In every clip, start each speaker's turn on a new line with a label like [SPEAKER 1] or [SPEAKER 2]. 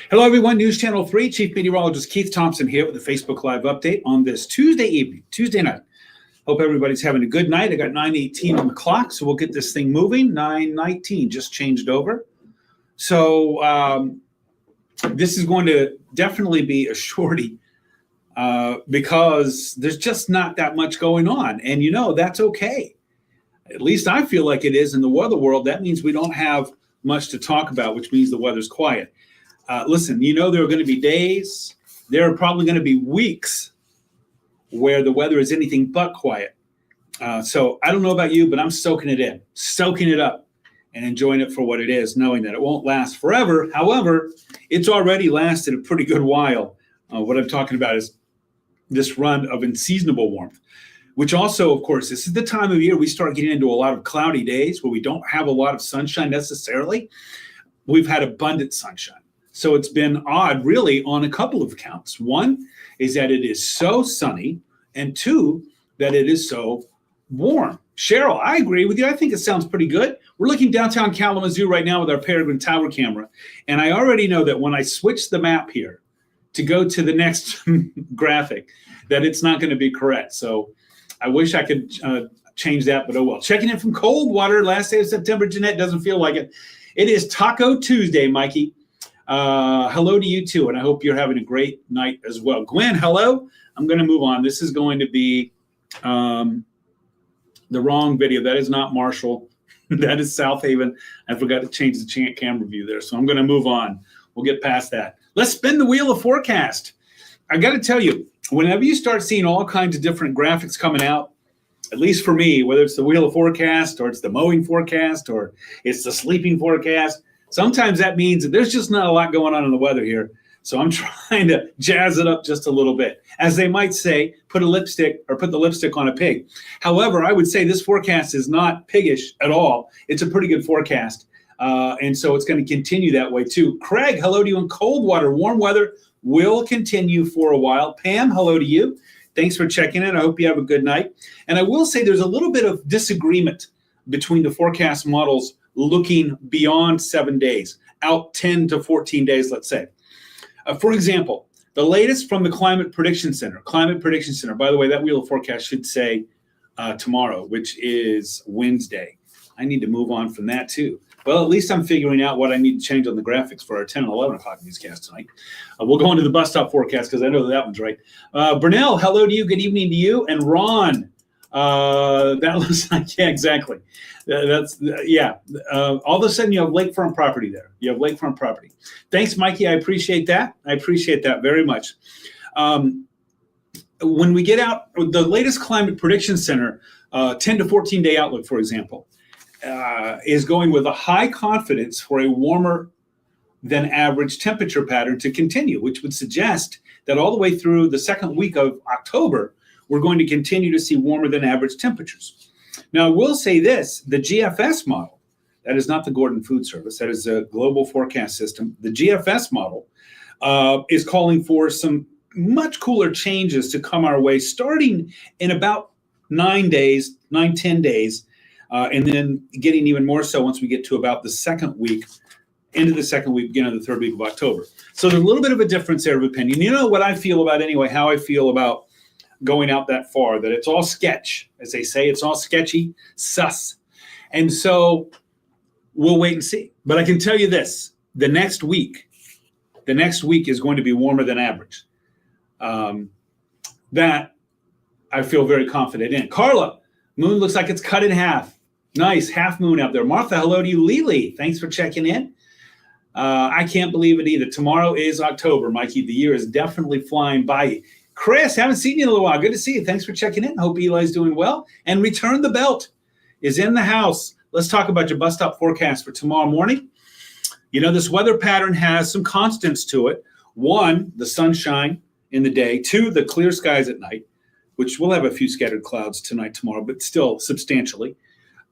[SPEAKER 1] Hello, everyone. News Channel 3, Chief Meteorologist Keith Thompson here with the Facebook Live update on this Tuesday evening, Tuesday night. Hope everybody's having a good night. I got 9:18 on the clock, so we'll get this thing moving. 9:19 just changed over. So this is going to definitely be a shorty because there's just not that much going on. And, you know, that's okay. At least I feel like it is in the weather world. That means we don't have much to talk about, which means the weather's quiet. Listen, you know, there are going to be days, there are probably going to be weeks where the weather is anything but quiet. So I don't know about you, but I'm soaking it in, soaking it up and enjoying it for what it is, knowing that it won't last forever. However, it's already lasted a pretty good while. What I'm talking about is this run of unseasonable warmth, which also, of course, this is the time of year we start getting into a lot of cloudy days where we don't have a lot of sunshine necessarily. We've had abundant sunshine. So it's been odd, really, on a couple of counts. One is that it is so sunny, and two, that it is so warm. Cheryl, I agree with you. I think it sounds pretty good. We're looking downtown Kalamazoo right now with our Peregrine Tower camera, and I already know that when I switch the map here to go to the next graphic, that it's not going to be correct. So I wish I could change that, but oh well. Checking in from Coldwater, last day of September. Jeanette, doesn't feel like it. It is Taco Tuesday, Mikey. Hello to you too, and I hope you're having a great night as well. Gwen, hello. I'm going to move on. This is going to be the wrong video. That is not Marshall. That is South Haven. I forgot to change the camera view there, so I'm going to move on. We'll get past that. Let's spin the wheel of forecast. I got to tell you, whenever you start seeing all kinds of different graphics coming out, at least for me, whether it's the wheel of forecast or it's the mowing forecast or it's the sleeping forecast, sometimes that means that there's just not a lot going on in the weather here. So I'm trying to jazz it up just a little bit. As they might say, put the lipstick on a pig. However, I would say this forecast is not piggish at all. It's a pretty good forecast. And so it's going to continue that way too. Craig, hello to you in Coldwater. Warm weather will continue for a while. Pam, hello to you. Thanks for checking in. I hope you have a good night. And I will say there's a little bit of disagreement between the forecast models looking beyond 7 days, out 10 to 14 days, let's say. For example, the latest from the Climate Prediction Center, by the way, that wheel of forecast should say tomorrow, which is Wednesday. I need to move on from that too. Well, at least I'm figuring out what I need to change on the graphics for our 10 and 11 o'clock newscast tonight. We'll go into the bus stop forecast because I know that one's right. Burnell, hello to you. Good evening to you. And Ron, that looks like, yeah, exactly. All of a sudden you have lakefront property there. You have lakefront property. Thanks, Mikey. I appreciate that. I appreciate that very much. When we get out, the latest Climate Prediction Center, 10 to 14 day outlook, for example, is going with a high confidence for a warmer than average temperature pattern to continue, which would suggest that all the way through the second week of October, we're going to continue to see warmer than average temperatures. Now, I will say this, the GFS model, that is not the Gordon Food Service, that is a global forecast system. The GFS model is calling for some much cooler changes to come our way starting in about 10 days, and then getting even more so once we get to about the second week, into the second week, beginning of the third week of October. So there's a little bit of a difference there of opinion. You know what I feel about anyway, how I feel about going out that far, that it's all sketch, as they say, it's all sketchy, sus. And so we'll wait and see. But I can tell you this, the next week is going to be warmer than average. That I feel very confident in. Carla, moon looks like it's cut in half. Nice, half moon out there. Martha, hello to you. Lily, thanks for checking in. I can't believe it either. Tomorrow is October, Mikey. The year is definitely flying by. Chris, haven't seen you in a little while. Good to see you. Thanks for checking in. Hope Eli's doing well. And Return the Belt is in the house. Let's talk about your bus stop forecast for tomorrow morning. You know, this weather pattern has some constants to it. One, the sunshine in the day. Two, the clear skies at night, which we'll have a few scattered clouds tonight, tomorrow, but still substantially.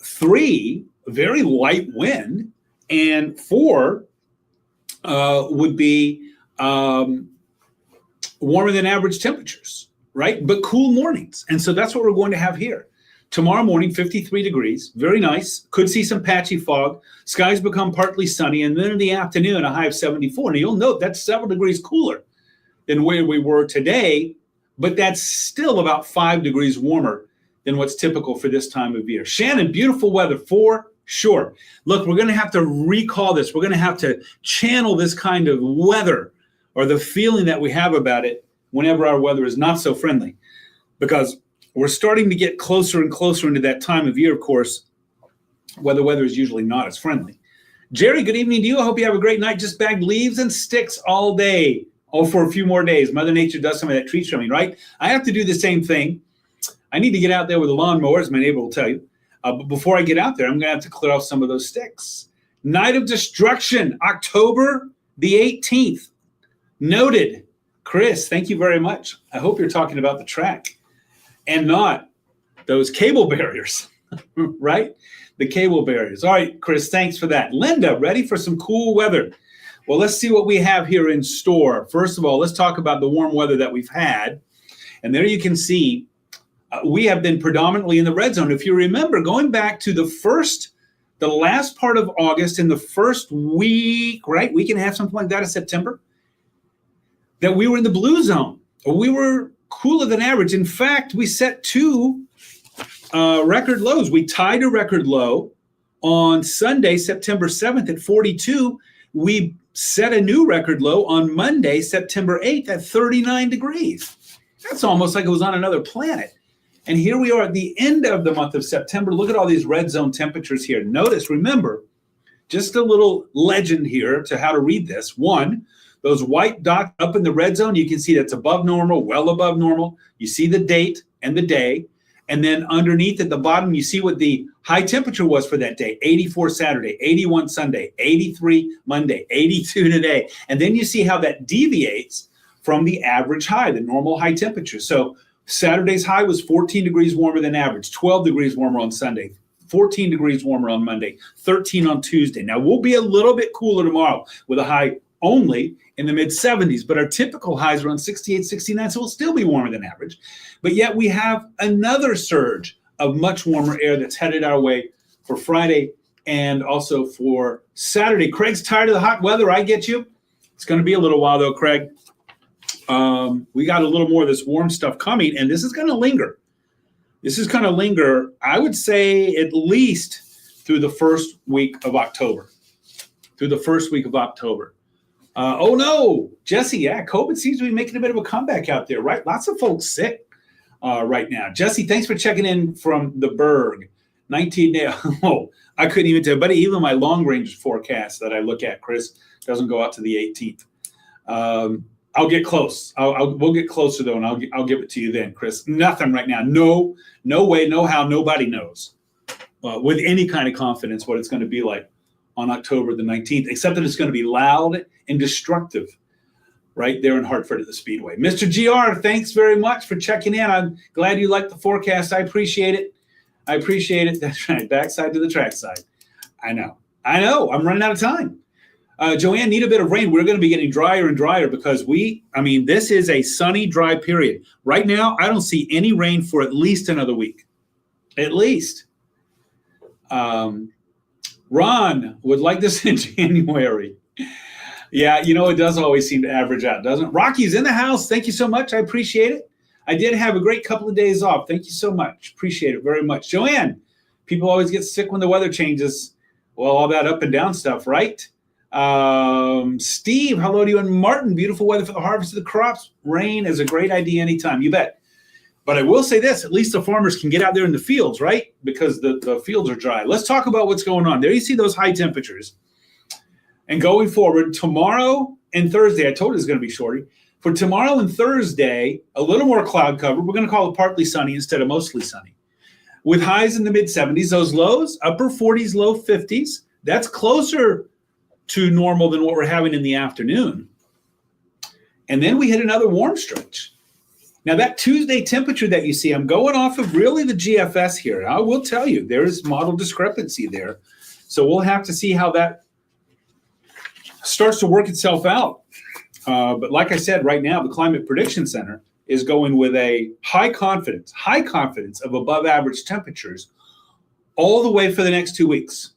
[SPEAKER 1] Three, very light wind. And four would be warmer than average temperatures, right? But cool mornings. And so that's what we're going to have here. Tomorrow morning, 53 degrees. Very nice. Could see some patchy fog. Skies become partly sunny. And then in the afternoon, a high of 74. Now, you'll note that's several degrees cooler than where we were today, but that's still about 5 degrees warmer than what's typical for this time of year. Shannon, beautiful weather for sure. Look, we're going to have to recall this. We're going to have to channel this kind of weather or the feeling that we have about it whenever our weather is not so friendly, because we're starting to get closer and closer into that time of year, of course, where the weather is usually not as friendly. Jerry, good evening to you. I hope you have a great night. Just bagged leaves and sticks all day. Oh, for a few more days. Mother Nature does some of that tree trimming, right? I have to do the same thing. I need to get out there with a lawnmower, as my neighbor will tell you. But before I get out there, I'm going to have to clear off some of those sticks. Night of Destruction, October the 18th. Noted. Chris, thank you very much. I hope you're talking about the track and not those cable barriers, right? The cable barriers. All right, Chris, thanks for that. Linda, ready for some cool weather? Well, let's see what we have here in store. First of all, let's talk about the warm weather that we've had. And there you can see we have been predominantly in the red zone. If you remember, going back to the last part of August in the first week, right? Week and a half, something like that, of September, that we were in the blue zone. We were cooler than average. In fact, we set two record lows. We tied a record low on Sunday, September 7th at 42. We set a new record low on Monday, September 8th at 39 degrees. That's almost like it was on another planet. And here we are at the end of the month of September. Look at all these red zone temperatures here. Notice, remember, just a little legend here to how to read this. One, those white dots up in the red zone, you can see that's above normal, well above normal. You see the date and the day. And then underneath at the bottom, you see what the high temperature was for that day. 84 Saturday, 81 Sunday, 83 Monday, 82 today. And then you see how that deviates from the average high, the normal high temperature. So Saturday's high was 14 degrees warmer than average, 12 degrees warmer on Sunday, 14 degrees warmer on Monday, 13 on Tuesday. Now, we'll be a little bit cooler tomorrow with a high only in the mid-70s, but our typical highs are around 68, 69, so we'll still be warmer than average. But yet we have another surge of much warmer air that's headed our way for Friday and also for Saturday. Craig's tired of the hot weather. I get you. It's going to be a little while, though, Craig. We got a little more of this warm stuff coming, and this is going to linger. This is going to linger, I would say, at least through the first week of October. Oh, no, Jesse, yeah, COVID seems to be making a bit of a comeback out there, right? Lots of folks sick right now. Jesse, thanks for checking in from the Berg. 19 days. Oh, I couldn't even tell, but even my long-range forecast that I look at, Chris, doesn't go out to the 18th. I'll get close. We'll get closer, though, and I'll give it to you then, Chris. Nothing right now. No way, no how. Nobody knows with any kind of confidence what it's going to be like on October the 19th, except that it's going to be loud and destructive right there in Hartford at the Speedway. Mr. GR, thanks very much for checking in. I'm glad you liked the forecast. I appreciate it. That's right. Backside to the trackside. I know. I'm running out of time. Joanne, need a bit of rain. We're going to be getting drier and drier because this is a sunny, dry period. Right now, I don't see any rain for at least another week. At least. Ron would like this in January. Yeah, it does always seem to average out, doesn't it? Rocky's in the house. Thank you so much. I appreciate it. I did have a great couple of days off. Thank you so much. Appreciate it very much. Joanne, people always get sick when the weather changes. Well, all that up and down stuff, right? Steve, hello to you. And Martin, beautiful weather for the harvest of the crops. Rain is a great idea anytime, you bet. But I will say this, at least the farmers can get out there in the fields, right? Because the fields are dry. Let's talk about what's going on. There you see those high temperatures. And going forward, tomorrow and Thursday, I told you it's going to be shorter. For tomorrow and Thursday, a little more cloud cover. We're going to call it partly sunny instead of mostly sunny. With highs in the mid-70s, those lows, upper 40s, low 50s. That's closer to normal than what we're having in the afternoon. And then we hit another warm stretch. Now, that Tuesday temperature that you see, I'm going off of really the GFS here. I will tell you, there is model discrepancy there. So we'll have to see how that starts to work itself out. But like I said, right now, the Climate Prediction Center is going with a high confidence of above average temperatures all the way for the next 2 weeks.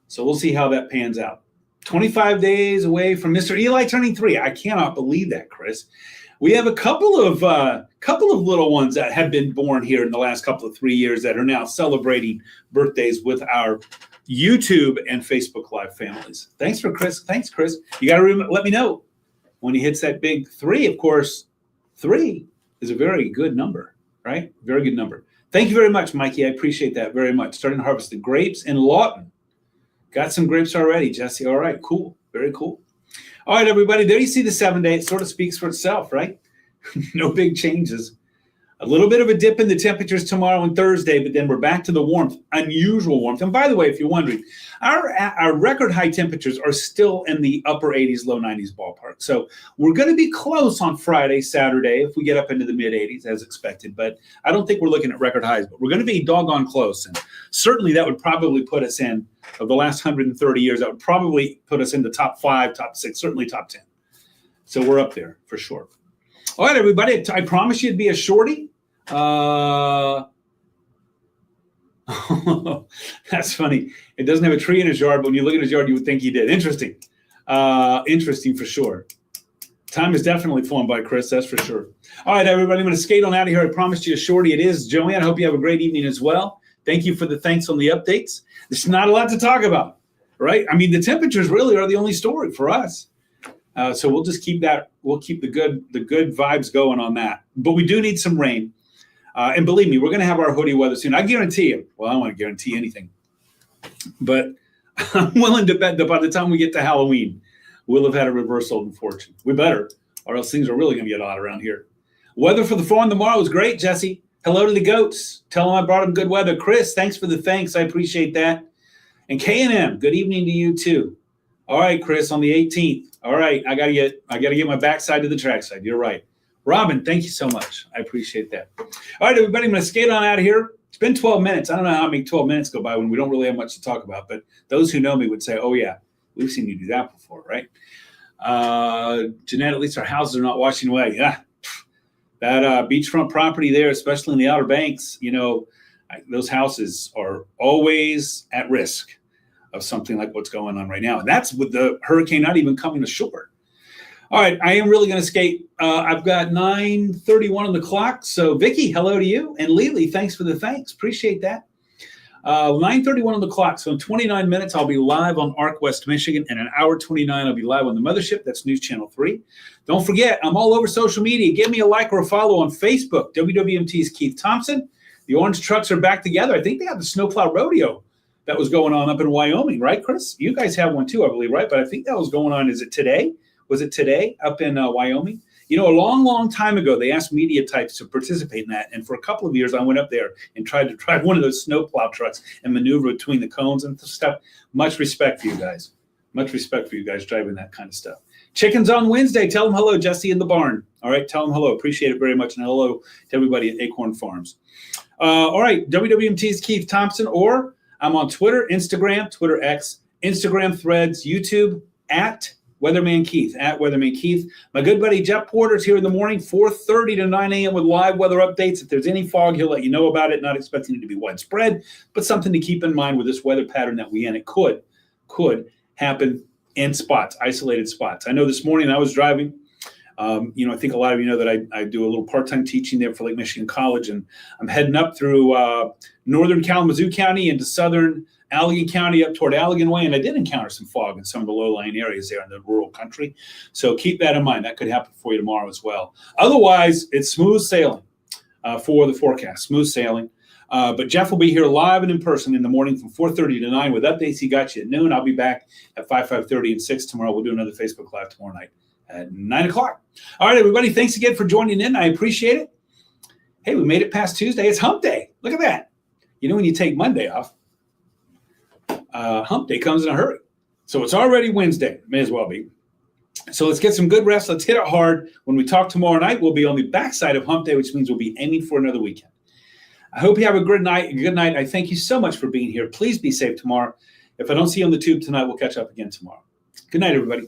[SPEAKER 1] So we'll see how that pans out. 25 days away from Mr. Eli turning 3. I cannot believe that, Chris. We have a couple of little ones that have been born here in the last couple of 3 years that are now celebrating birthdays with our YouTube and Facebook Live families. Thanks, Chris. You got to let me know when he hits that big 3. Of course, 3 is a very good number, right? Very good number. Thank you very much, Mikey. I appreciate that very much. Starting to harvest the grapes in Lawton. Got some grapes already, Jesse. All right, cool. Very cool. All right, everybody. There you see the 7-day. It sort of speaks for itself, right? No big changes. A little bit of a dip in the temperatures tomorrow and Thursday, but then we're back to the warmth, unusual warmth. And by the way, if you're wondering, our record high temperatures are still in the upper 80s, low 90s ballpark. So we're going to be close on Friday, Saturday, if we get up into the mid 80s as expected. But I don't think we're looking at record highs, but we're going to be doggone close. And certainly that would probably put us in, of the last 130 years, that would probably put us in the top 5, top 6, certainly top 10. So we're up there for sure. All right, everybody, I promise you it'd be a shorty. That's funny. It doesn't have a tree in his yard, but when you look at his yard, you would think he did. Interesting. Interesting for sure. Time is definitely flown by, Chris, that's for sure. All right, everybody, I'm going to skate on out of here. I promised you a shorty. It is Joanne. I hope you have a great evening as well. Thank you for the thanks on the updates. There's not a lot to talk about, right? I mean, the temperatures really are the only story for us. So we'll just keep that. We'll keep the good vibes going on that. But we do need some rain. And believe me, we're going to have our hoodie weather soon. I guarantee you. Well, I don't want to guarantee anything. But I'm willing to bet that by the time we get to Halloween, we'll have had a reversal in fortune. We better, or else things are really going to get odd around here. Weather for the farm tomorrow is great, Jesse. Hello to the goats. Tell them I brought them good weather. Chris, thanks for the thanks. I appreciate that. And K&M, good evening to you too. All right, Chris, on the 18th. All right, I gotta get my backside to the trackside. You're right. Robin, thank you so much. I appreciate that. All right, everybody, I'm going to skate on out of here. It's been 12 minutes. I don't know how many 12 minutes go by when we don't really have much to talk about, but those who know me would say, oh, yeah, we've seen you do that before, right? Jeanette, at least our houses are not washing away. Yeah, that beachfront property there, especially in the Outer Banks, you know, those houses are always at risk of something like what's going on right now. And that's with the hurricane not even coming ashore. All right, I am really going to skate. I've got 9:31 on the clock. So, Vicky, hello to you. And Lily, thanks for the thanks. Appreciate that. 9:31 on the clock. So in 29 minutes, I'll be live on ARC West Michigan. And in 1:29, I'll be live on the Mothership. That's News Channel 3. Don't forget, I'm all over social media. Give me a like or a follow on Facebook. WWMT's Keith Thompson. The Orange Trucks are back together. I think they have the Snowplow Rodeo that was going on up in Wyoming, right, Chris? You guys have one too, I believe, right? But I think that was going on. Is it today? Was it today up in Wyoming? You know, a long, long time ago, they asked media types to participate in that. And for a couple of years, I went up there and tried to drive one of those snowplow trucks and maneuver between the cones and stuff. Much respect for you guys. Much respect for you guys driving that kind of stuff. Chickens on Wednesday. Tell them hello, Jesse in the barn. All right, tell them hello. Appreciate it very much. And hello to everybody at Acorn Farms. All right, WWMT's Keith Thompson, or I'm on Twitter, Instagram, Twitter X, Instagram Threads, YouTube, at Weatherman Keith, at Weatherman Keith. My good buddy Jeff Porter's here in the morning, 4:30 to 9 a.m. with live weather updates. If there's any fog, he'll let you know about it. Not expecting it to be widespread, but something to keep in mind with this weather pattern that we in. It could happen in spots, isolated spots. I know this morning I was driving. I think a lot of you know that I do a little part-time teaching there for Lake Michigan College, and I'm heading up through northern Kalamazoo County into southern Allegan County up toward Allegan Way, and I did encounter some fog in some of the low-lying areas there in the rural country. So keep that in mind. That could happen for you tomorrow as well. Otherwise, it's smooth sailing for the forecast, smooth sailing. But Jeff will be here live and in person in the morning from 4:30 to 9 with updates. He got you at noon. I'll be back at 5:30, and 6 tomorrow. We'll do another Facebook Live tomorrow night at 9 o'clock. All right, everybody, thanks again for joining in. I appreciate it. Hey, we made it past Tuesday. It's hump day. Look at that. You know, when you take Monday off, hump day comes in a hurry. So it's already Wednesday. May as well be. So let's get some good rest. Let's hit it hard. When we talk tomorrow night, we'll be on the backside of hump day, which means we'll be aiming for another weekend. I hope you have a good night. Good night. I thank you so much for being here. Please be safe tomorrow. If I don't see you on the tube tonight, we'll catch up again tomorrow. Good night, everybody.